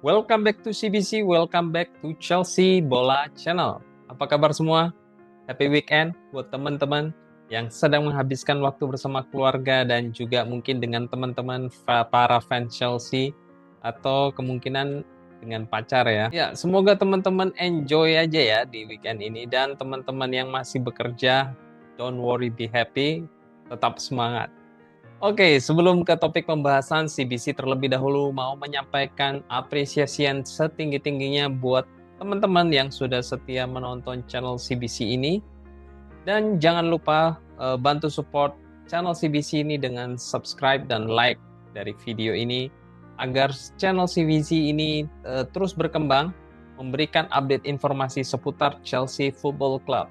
Welcome back to CBC, welcome back to Chelsea Bola Channel. Apa kabar semua? Happy weekend buat teman-teman yang sedang menghabiskan waktu bersama keluarga dan juga mungkin dengan teman-teman para fans Chelsea atau kemungkinan dengan pacar ya. Ya, semoga teman-teman enjoy aja ya di weekend ini dan teman-teman yang masih bekerja, don't worry, be happy, tetap semangat. Oke, sebelum ke topik pembahasan, CBC terlebih dahulu mau menyampaikan apresiasi yang setinggi-tingginya buat teman-teman yang sudah setia menonton channel CBC ini. Dan jangan lupa bantu support channel CBC ini dengan subscribe dan like dari video ini agar channel CBC ini terus berkembang, memberikan update informasi seputar Chelsea Football Club.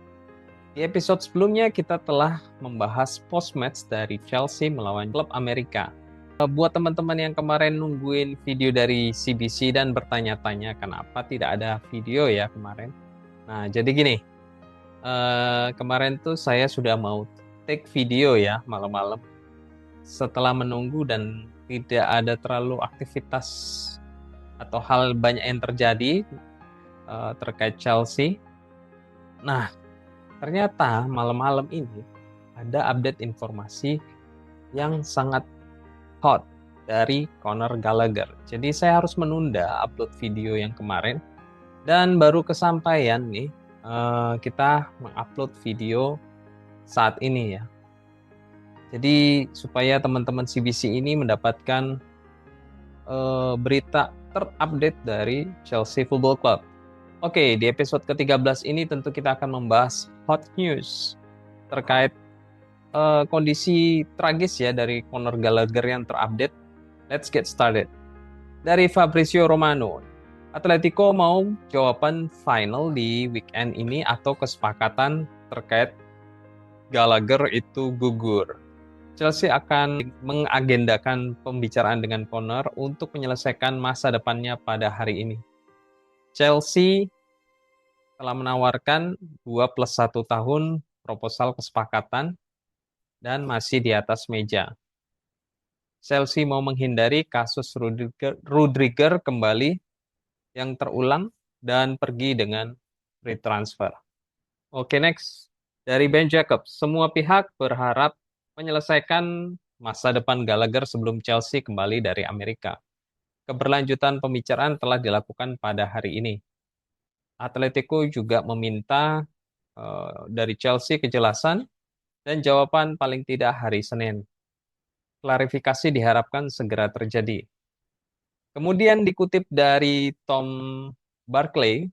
Di episode sebelumnya kita telah membahas post-match dari Chelsea melawan klub Amerika. Buat teman-teman yang kemarin nungguin video dari CBC dan bertanya-tanya kenapa tidak ada video ya kemarin. Nah, jadi gini, kemarin tuh saya sudah mau take video ya malam-malam. Setelah menunggu dan tidak ada terlalu aktivitas atau hal banyak yang terjadi terkait Chelsea. Nah, ternyata malam-malam ini ada update informasi yang sangat hot dari Conor Gallagher. Jadi saya harus menunda upload video yang kemarin dan baru kesampaian nih kita mengupload video saat ini ya. Jadi supaya teman-teman CBC ini mendapatkan berita terupdate dari Chelsea Football Club. Oke, di episode ke-13 ini tentu kita akan membahas hot news terkait kondisi tragis ya dari Conor Gallagher yang terupdate. Let's get started. Dari Fabrizio Romano, Atletico mau jawaban final di weekend ini atau kesepakatan terkait Gallagher itu gugur. Chelsea akan mengagendakan pembicaraan dengan Conor untuk menyelesaikan masa depannya pada hari ini. Chelsea telah menawarkan 2+1 tahun proposal kesepakatan dan masih di atas meja. Chelsea mau menghindari kasus Rudiger kembali yang terulang dan pergi dengan free transfer. Oke, next. Dari Ben Jacobs, semua pihak berharap menyelesaikan masa depan Gallagher sebelum Chelsea kembali dari Amerika. Keberlanjutan pembicaraan telah dilakukan pada hari ini. Atletico juga meminta dari Chelsea kejelasan dan jawaban paling tidak hari Senin. Klarifikasi diharapkan segera terjadi. Kemudian dikutip dari Tom Barclay,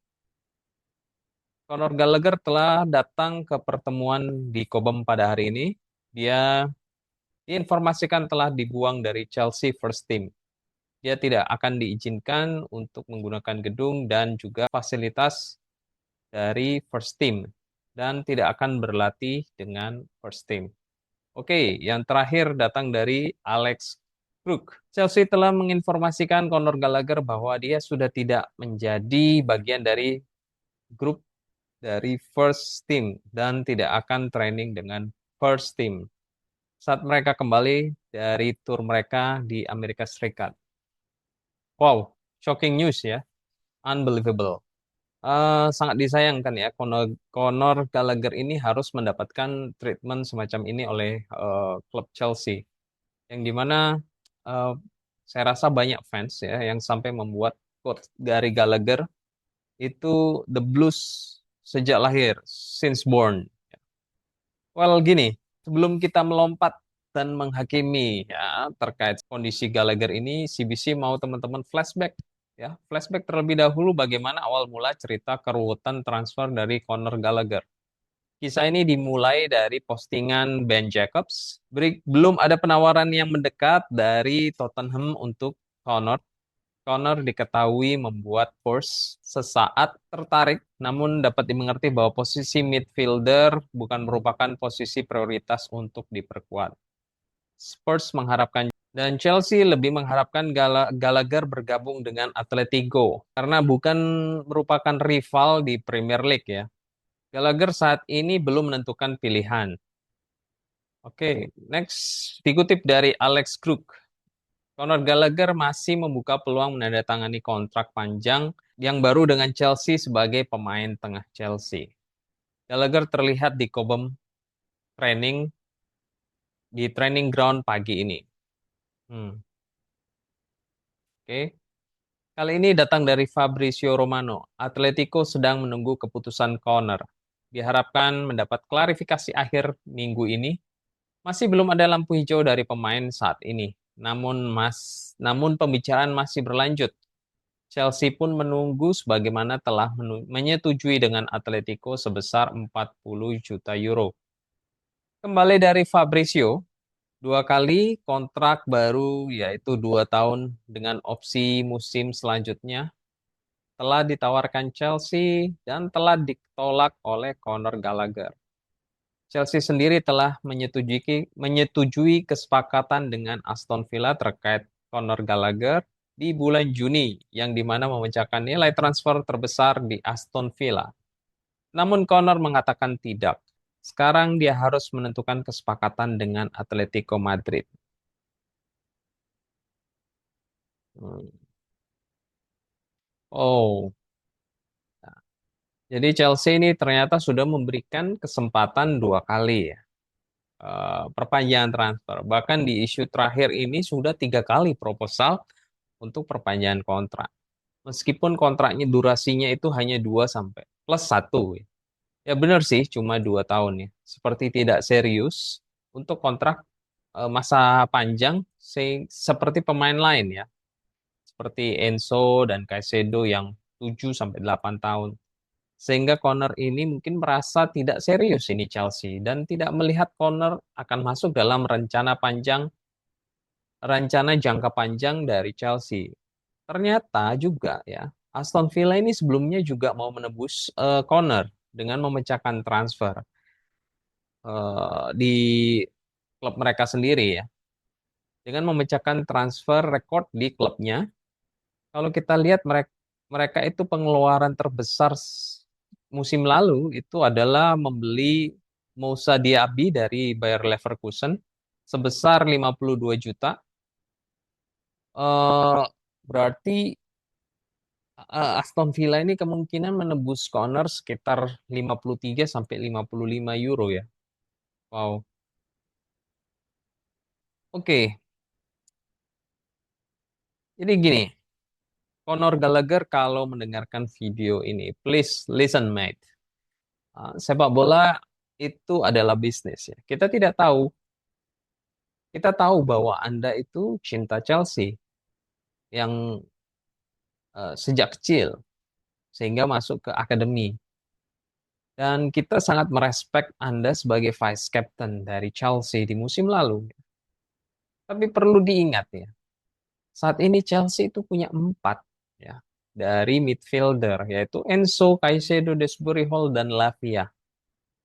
Conor Gallagher telah datang ke pertemuan di Cobham pada hari ini. Dia diinformasikan telah dibuang dari Chelsea First Team. Dia tidak akan diizinkan untuk menggunakan gedung dan juga fasilitas dari First Team dan tidak akan berlatih dengan First Team. Oke, yang terakhir datang dari Alex Krug. Chelsea telah menginformasikan Conor Gallagher bahwa dia sudah tidak menjadi bagian dari grup dari First Team dan tidak akan training dengan First Team saat mereka kembali dari tur mereka di Amerika Serikat. Wow, shocking news ya, unbelievable. Sangat disayangkan ya, Conor Gallagher ini harus mendapatkan treatment semacam ini oleh klub Chelsea, yang dimana uh, saya rasa banyak fans ya yang sampai membuat quote dari Gallagher itu the blues sejak lahir, since born. Well, gini, sebelum kita melompat dan menghakimi ya terkait kondisi Gallagher ini, CBC mau teman-teman flashback ya, flashback terlebih dahulu bagaimana awal mula cerita keruwetan transfer dari Conor Gallagher. Kisah ini dimulai dari postingan Ben Jacobs. Belum ada penawaran yang mendekat dari Tottenham untuk Conor. Conor diketahui membuat Spurs sesaat tertarik, namun dapat dimengerti bahwa posisi midfielder bukan merupakan posisi prioritas untuk diperkuat. Spurs mengharapkan dan Chelsea lebih mengharapkan Gallagher bergabung dengan Atletico karena bukan merupakan rival di Premier League ya. Gallagher saat ini belum menentukan pilihan. Oke, next dikutip dari Alex Krug. Conor Gallagher masih membuka peluang menandatangani kontrak panjang yang baru dengan Chelsea sebagai pemain tengah Chelsea. Gallagher terlihat di Cobham training di training ground pagi ini. Hmm, oke. Kali ini datang dari Fabrizio Romano. Atletico sedang menunggu keputusan Conor. Diharapkan mendapat klarifikasi akhir minggu ini. Masih belum ada lampu hijau dari pemain saat ini. Namun pembicaraan masih berlanjut. Chelsea pun menunggu sebagaimana telah menyetujui dengan Atletico sebesar 40 juta euro. Kembali dari Fabrizio, dua kali kontrak baru yaitu 2 tahun dengan opsi musim selanjutnya telah ditawarkan Chelsea dan telah ditolak oleh Conor Gallagher. Chelsea sendiri telah menyetujui kesepakatan dengan Aston Villa terkait Conor Gallagher di bulan Juni, yang dimana memecahkan nilai transfer terbesar di Aston Villa. Namun Conor mengatakan tidak. Sekarang dia harus menentukan kesepakatan dengan Atletico Madrid. Hmm. Oh, jadi Chelsea ini ternyata sudah memberikan kesempatan 2 kali ya, perpanjangan transfer. Bahkan di isu terakhir ini sudah 3 kali proposal untuk perpanjangan kontrak. Meskipun kontraknya durasinya itu hanya 2 sampai +1. Ya, ya benar sih, cuma 2 tahun ya. Seperti tidak serius untuk kontrak masa panjang seperti pemain lain ya. Seperti Enzo dan Caicedo yang 7 sampai 8 tahun. Sehingga Conor ini mungkin merasa tidak serius ini Chelsea dan tidak melihat Conor akan masuk dalam rencana jangka panjang dari Chelsea. Ternyata juga ya, Aston Villa ini sebelumnya juga mau menebus Conor dengan memecahkan transfer di klub mereka sendiri ya. Dengan memecahkan transfer rekor di klubnya. Kalau kita lihat mereka mereka itu pengeluaran terbesar musim lalu itu adalah membeli Moussa Diaby dari Bayer Leverkusen sebesar 52 juta. Eh, berarti Aston Villa ini kemungkinan menebus Connor sekitar 53 sampai 55 euro ya. Wow. Oke, jadi gini, Conor Gallagher kalau mendengarkan video ini, please listen mate. Sepak bola itu adalah bisnis ya. Kita tahu bahwa Anda itu cinta Chelsea yang sejak kecil sehingga masuk ke akademi. Dan kita sangat merespek Anda sebagai vice captain dari Chelsea di musim lalu. Tapi perlu diingat ya, saat ini Chelsea itu punya 4 ya dari midfielder yaitu Enzo, Caicedo, Desbury Hall dan Lavia.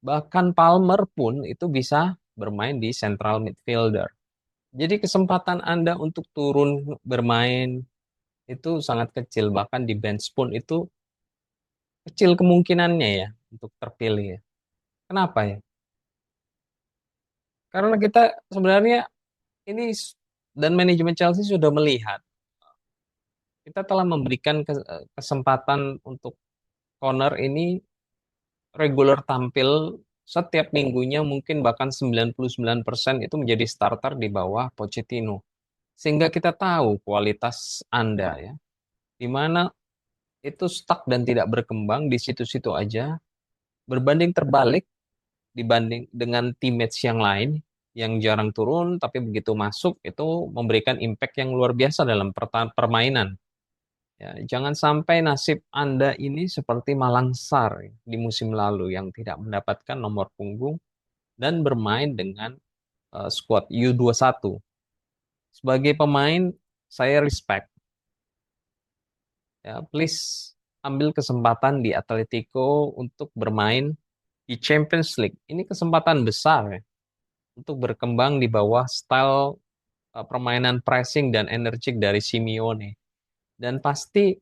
Bahkan Palmer pun itu bisa bermain di central midfielder. Jadi kesempatan Anda untuk turun bermain itu sangat kecil. Bahkan di bench pun itu kecil kemungkinannya ya untuk terpilih ya. Kenapa ya? Karena kita sebenarnya ini dan manajemen Chelsea sudah melihat kita telah memberikan kesempatan untuk Corner ini reguler tampil setiap minggunya mungkin bahkan 99% itu menjadi starter di bawah Pochettino. Sehingga kita tahu kualitas Anda ya. Di mana itu stuck dan tidak berkembang di situ-situ aja. Berbanding terbalik dibanding dengan teammates yang lain yang jarang turun tapi begitu masuk itu memberikan impact yang luar biasa dalam permainan. Ya, jangan sampai nasib Anda ini seperti Malang Sar di musim lalu yang tidak mendapatkan nomor punggung dan bermain dengan skuad U21. Sebagai pemain, saya respect. Ya, please ambil kesempatan di Atletico untuk bermain di Champions League. Ini kesempatan besar ya, untuk berkembang di bawah style permainan pressing dan energik dari Simeone. Dan pasti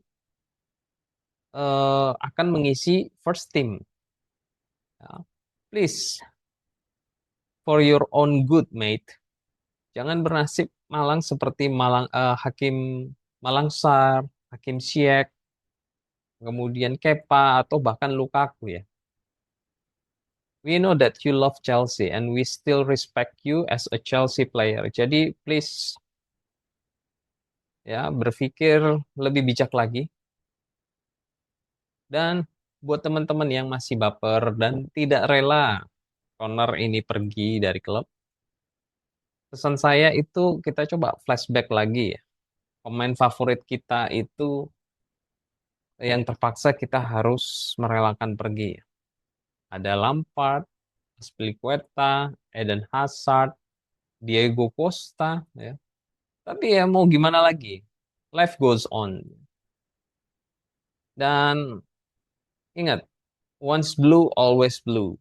akan mengisi first team. Ya. Please, for your own good, mate. Jangan bernasib Malang seperti Hakim Malang Sarr, Hakim Ziyech, kemudian Kepa atau bahkan Lukaku ya. We know that you love Chelsea and we still respect you as a Chelsea player. Jadi please ya berpikir lebih bijak lagi. Dan buat teman-teman yang masih baper dan tidak rela Connor ini pergi dari klub, pesan saya itu kita coba flashback lagi ya. Pemain favorit kita itu yang terpaksa kita harus merelakan pergi. Ada Lampard, Azpilicueta, Eden Hazard, Diego Costa, ya. Tapi ya mau gimana lagi? Life goes on. Dan ingat, once blue, always blue.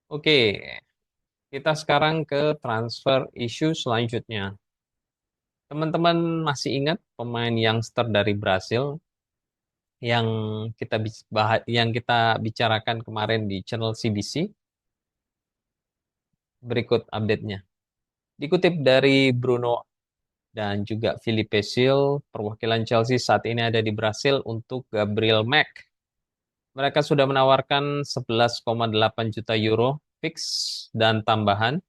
Oke, kita sekarang ke transfer isu selanjutnya. Teman-teman masih ingat pemain youngster dari Brasil yang yang kita bicarakan kemarin di channel CBC? Berikut update-nya. Dikutip dari Bruno dan juga Filipe Sil, perwakilan Chelsea saat ini ada di Brasil untuk Gabriel Mac. Mereka sudah menawarkan 11,8 juta euro fix dan tambahan,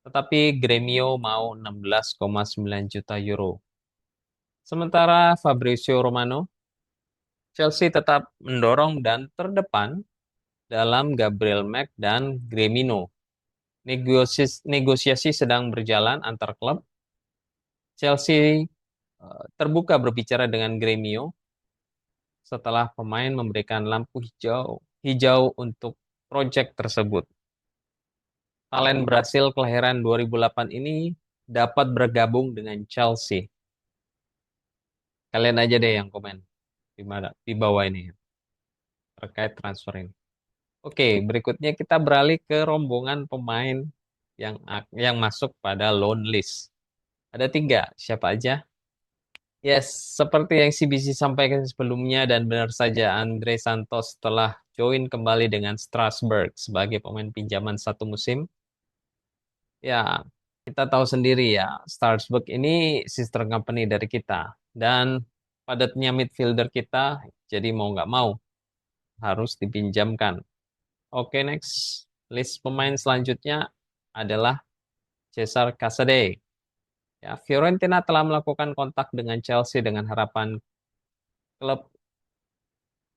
tetapi Gremio mau 16,9 juta euro. Sementara Fabrizio Romano, Chelsea tetap mendorong dan terdepan dalam Gabriel Mac dan Gremio. Negosiasi sedang berjalan antar klub. Chelsea terbuka berbicara dengan Gremio setelah pemain memberikan lampu hijau untuk proyek tersebut. Talent Brasil kelahiran 2008 ini dapat bergabung dengan Chelsea. Kalian aja deh yang komen di bawah ini terkait transfer ini. Oke, berikutnya kita beralih ke rombongan pemain yang masuk pada loan list. Ada 3, siapa aja? Yes, seperti yang CBC sampaikan sebelumnya dan benar saja Andre Santos telah join kembali dengan Strasbourg sebagai pemain pinjaman 1 musim. Ya, kita tahu sendiri ya, Strasbourg ini sister company dari kita. Dan padatnya midfielder kita, jadi mau nggak mau harus dipinjamkan. Oke, next. List pemain selanjutnya adalah Cesar Casade. Ya, Fiorentina telah melakukan kontak dengan Chelsea dengan harapan klub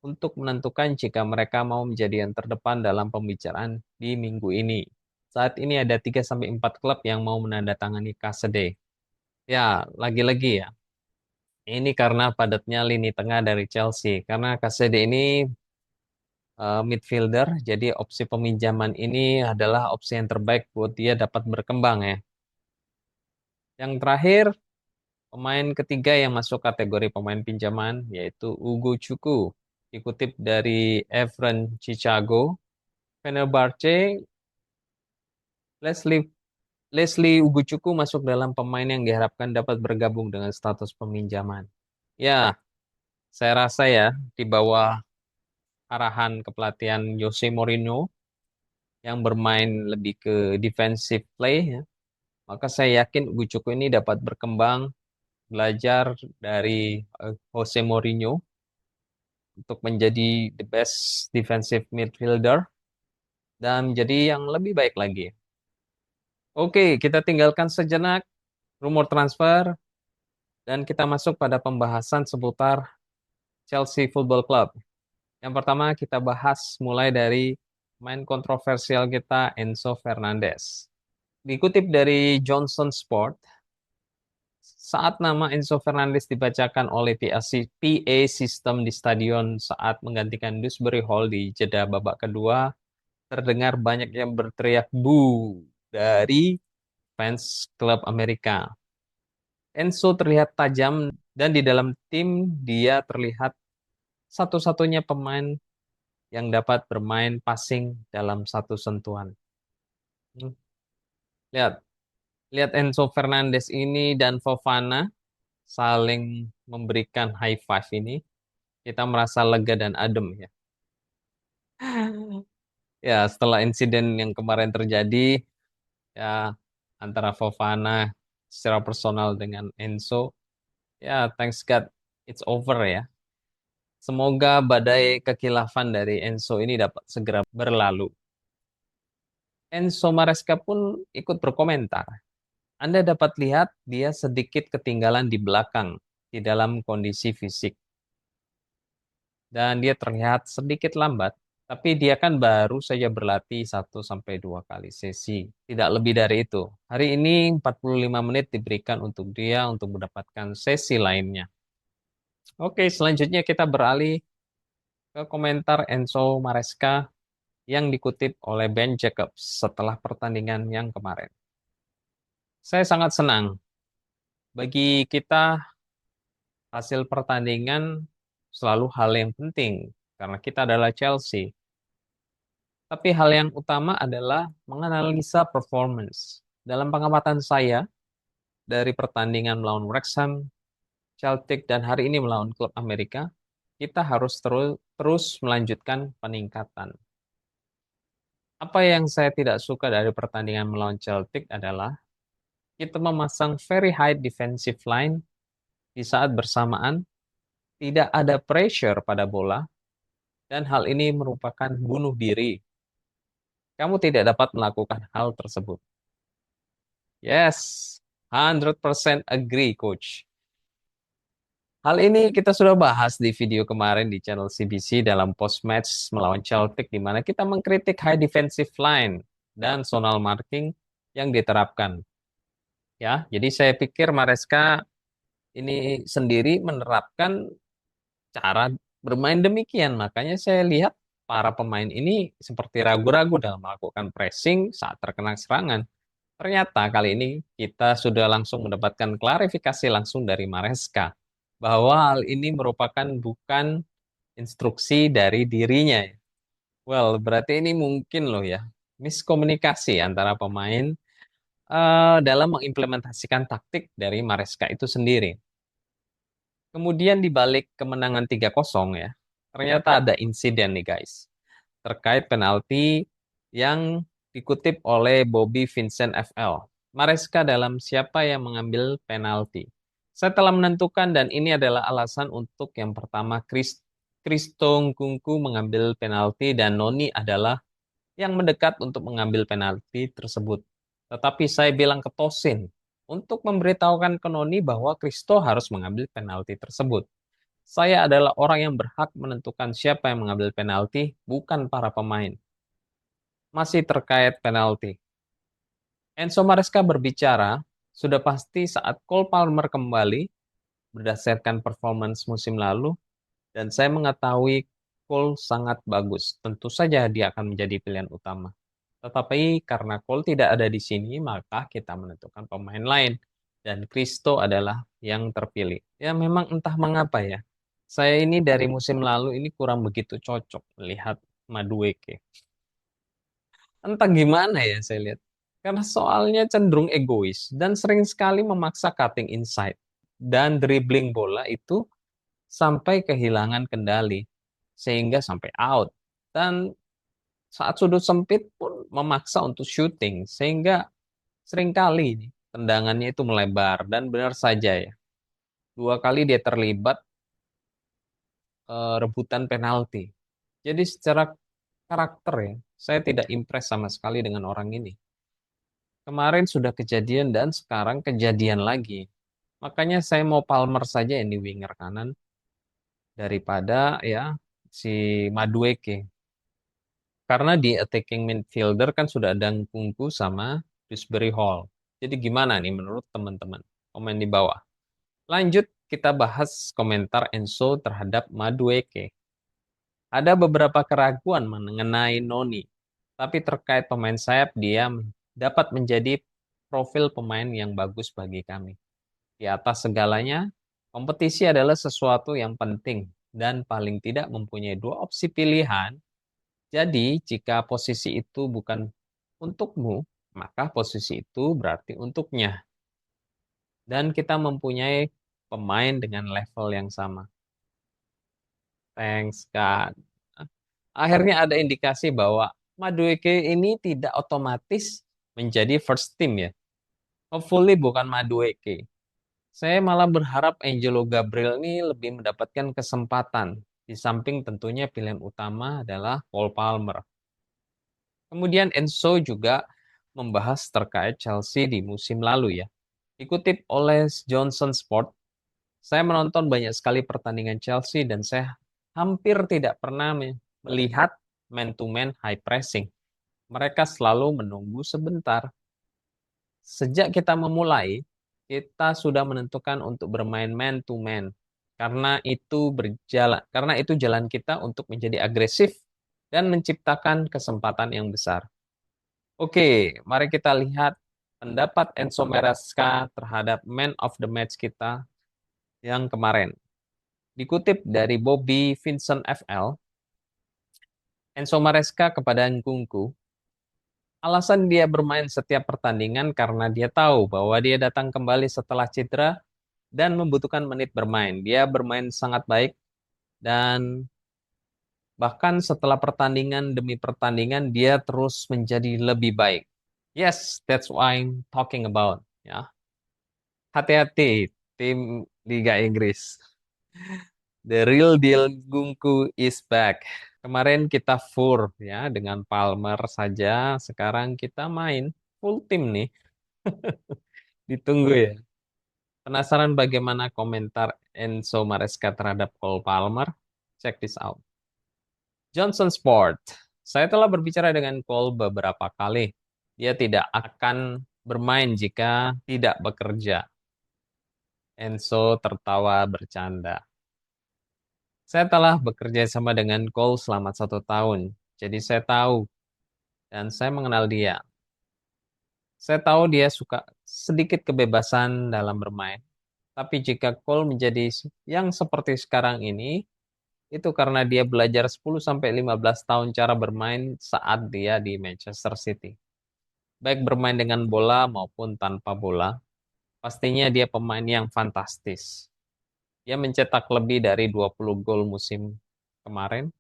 untuk menentukan jika mereka mau menjadi yang terdepan dalam pembicaraan di minggu ini. Saat ini ada 3-4 klub yang mau menandatangani Kasede. Ya, lagi-lagi ya. Ini karena padatnya lini tengah dari Chelsea. Karena Kasede ini midfielder, jadi opsi peminjaman ini adalah opsi yang terbaik buat dia dapat berkembang ya. Yang terakhir, pemain ketiga yang masuk kategori pemain pinjaman yaitu Ugo Cuku. Dikutip dari Evren Chicago, Fenerbahce, Leslie Leslie Ugochukwu masuk dalam pemain yang diharapkan dapat bergabung dengan status peminjaman. Ya, saya rasa ya di bawah arahan kepelatihan Jose Mourinho yang bermain lebih ke defensive play ya, maka saya yakin Ugochukwu ini dapat berkembang belajar dari Jose Mourinho untuk menjadi the best defensive midfielder dan menjadi yang lebih baik lagi. Oke, kita tinggalkan sejenak rumor transfer dan kita masuk pada pembahasan seputar Chelsea Football Club. Yang pertama kita bahas mulai dari main kontroversial kita Enzo Fernandez. Dikutip dari Johnson Sport, saat nama Enzo Fernandez dibacakan oleh PA System di stadion saat menggantikan Dewsbury Hall di jeda babak kedua, terdengar banyak yang berteriak "bu" dari fans klub Amerika. Enzo terlihat tajam dan di dalam tim dia terlihat satu-satunya pemain yang dapat bermain passing dalam satu sentuhan. Hmm. Lihat, lihat Enzo Fernandez ini dan Fofana saling memberikan high five ini. Kita merasa lega dan adem ya. Ya, setelah insiden yang kemarin terjadi, ya antara Fofana secara personal dengan Enzo. Ya, thanks God, it's over ya. Semoga badai kekilafan dari Enzo ini dapat segera berlalu. Enzo Maresca pun ikut berkomentar. Anda dapat lihat dia sedikit ketinggalan di belakang di dalam kondisi fisik. Dan dia terlihat sedikit lambat, tapi dia kan baru saja berlatih 1 sampai 2 kali sesi. Tidak lebih dari itu. Hari ini 45 menit diberikan untuk dia untuk mendapatkan sesi lainnya. Oke, selanjutnya kita beralih ke komentar Enzo Maresca yang dikutip oleh Ben Jacobs setelah pertandingan yang kemarin. Saya sangat senang. Bagi kita, hasil pertandingan selalu hal yang penting karena kita adalah Chelsea. Tapi hal yang utama adalah menganalisa performance. Dalam pengamatan saya, dari pertandingan melawan Wrexham, Celtic, dan hari ini melawan klub Amerika, kita harus terus melanjutkan peningkatan. Apa yang saya tidak suka dari pertandingan melawan Celtic adalah kita memasang very high defensive line di saat bersamaan, tidak ada pressure pada bola, dan hal ini merupakan bunuh diri. Kamu tidak dapat melakukan hal tersebut. Yes, 100% agree, Coach. Hal ini kita sudah bahas di video kemarin di channel CBC dalam post-match melawan Celtic, di mana kita mengkritik high defensive line dan zonal marking yang diterapkan. Ya, jadi saya pikir Maresca ini sendiri menerapkan cara bermain demikian. Makanya saya lihat para pemain ini seperti ragu-ragu dalam melakukan pressing saat terkena serangan. Ternyata kali ini kita sudah langsung mendapatkan klarifikasi langsung dari Maresca bahwa hal ini merupakan bukan instruksi dari dirinya. Well, berarti ini mungkin loh ya, miskomunikasi antara pemain dalam mengimplementasikan taktik dari Maresca itu sendiri. Kemudian di balik kemenangan 3-0 ya, ternyata ada insiden nih guys, terkait penalti yang dikutip oleh Bobby Vincent FL. Maresca dalam siapa yang mengambil penalti. Saya telah menentukan dan ini adalah alasan untuk yang pertama Christo Nkunku mengambil penalti dan Noni adalah yang mendekat untuk mengambil penalti tersebut. Tetapi saya bilang ke Tosin untuk memberitahukan ke Noni bahwa Christo harus mengambil penalti tersebut. Saya adalah orang yang berhak menentukan siapa yang mengambil penalti, bukan para pemain. Masih terkait penalti. Enzo Maresca berbicara, sudah pasti saat Cole Palmer kembali, berdasarkan performance musim lalu, dan saya mengetahui Cole sangat bagus. Tentu saja dia akan menjadi pilihan utama. Tetapi karena Cole tidak ada di sini, maka kita menentukan pemain lain. Dan Christo adalah yang terpilih. Ya memang entah mengapa ya. Saya ini dari musim lalu ini kurang begitu cocok melihat Madueke. Entah gimana ya saya lihat. Karena soalnya cenderung egois dan sering sekali memaksa cutting inside. Dan dribbling bola itu sampai kehilangan kendali. Sehingga sampai out. Dan saat sudut sempit pun memaksa untuk shooting. Sehingga seringkali nih, tendangannya itu melebar. Dan benar saja ya. 2 kali dia terlibat rebutan penalti. Jadi secara karakter ya, saya tidak impress sama sekali dengan orang ini. Kemarin sudah kejadian dan sekarang kejadian lagi. Makanya saya mau Palmer saja ini winger kanan daripada ya si Madueke. Karena di attacking midfielder kan sudah ada Nkunku sama Dewsbury Hall. Jadi gimana nih menurut teman-teman? Komen di bawah. Lanjut kita bahas komentar Enzo terhadap Madueke. Ada beberapa keraguan mengenai Noni, tapi terkait pemain sayap dia dapat menjadi profil pemain yang bagus bagi kami. Di atas segalanya, kompetisi adalah sesuatu yang penting dan paling tidak mempunyai 2 opsi pilihan. Jadi, jika posisi itu bukan untukmu, maka posisi itu berarti untuknya. Dan kita mempunyai pemain dengan level yang sama. Thanks, Kak. Akhirnya ada indikasi bahwa Madueke ini tidak otomatis menjadi first team ya. Hopefully bukan Madueke. Saya malah berharap Angelo Gabriel ini lebih mendapatkan kesempatan. Di samping tentunya pilihan utama adalah Cole Palmer. Kemudian Enzo juga membahas terkait Chelsea di musim lalu ya. Dikutip oleh Johnson Sport, saya menonton banyak sekali pertandingan Chelsea dan saya hampir tidak pernah melihat man-to-man high pressing. Mereka selalu menunggu sebentar. Sejak kita memulai, kita sudah menentukan untuk bermain man-to-man. Karena itu jalan kita untuk menjadi agresif dan menciptakan kesempatan yang besar. Oke, mari kita lihat pendapat Enzo Maresca terhadap man of the match kita yang kemarin. Dikutip dari Bobby Vincent FL, Enzo Maresca kepada Nkunku, alasan dia bermain setiap pertandingan karena dia tahu bahwa dia datang kembali setelah cedera dan membutuhkan menit bermain. Dia bermain sangat baik dan bahkan setelah pertandingan demi pertandingan dia terus menjadi lebih baik. Yes, that's what I'm talking about. Ya, hati-hati tim Liga Inggris. The real deal Gungku is back. Kemarin kita fur ya dengan Palmer saja. Sekarang kita main full tim nih. Ditunggu ya. Penasaran bagaimana komentar Enzo Maresca terhadap Cole Palmer? Check this out. Johnson Sport. Saya telah berbicara dengan Cole beberapa kali. Dia tidak akan bermain jika tidak bekerja. Enzo tertawa bercanda. Saya telah bekerja sama dengan Cole selama 1 tahun. Jadi saya tahu dan saya mengenal dia. Saya tahu dia suka sedikit kebebasan dalam bermain. Tapi jika Cole menjadi yang seperti sekarang ini, itu karena dia belajar 10-15 tahun cara bermain saat dia di Manchester City. Baik bermain dengan bola maupun tanpa bola, pastinya dia pemain yang fantastis. Dia mencetak lebih dari 20 gol musim kemarin.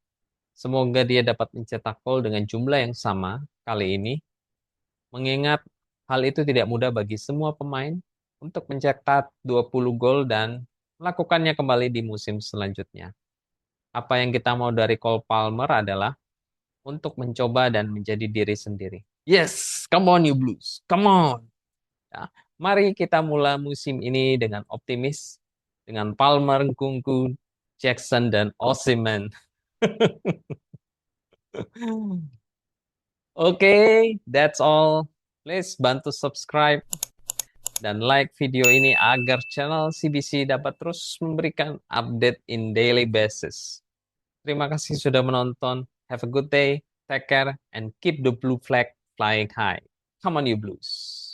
Semoga dia dapat mencetak gol dengan jumlah yang sama kali ini, mengingat hal itu tidak mudah bagi semua pemain untuk mencetak 20 gol dan melakukannya kembali di musim selanjutnya. Apa yang kita mau dari Cole Palmer adalah untuk mencoba dan menjadi diri sendiri. Yes, come on you Blues, come on. Ya, mari kita mulai musim ini dengan optimis, dengan Palmer, Nkunku, Jackson, dan Osimhen. Oke, that's all. Please bantu subscribe dan like video ini agar channel CBC dapat terus memberikan update in daily basis. Terima kasih sudah menonton. Have a good day, take care, and keep the blue flag flying high. Come on you Blues.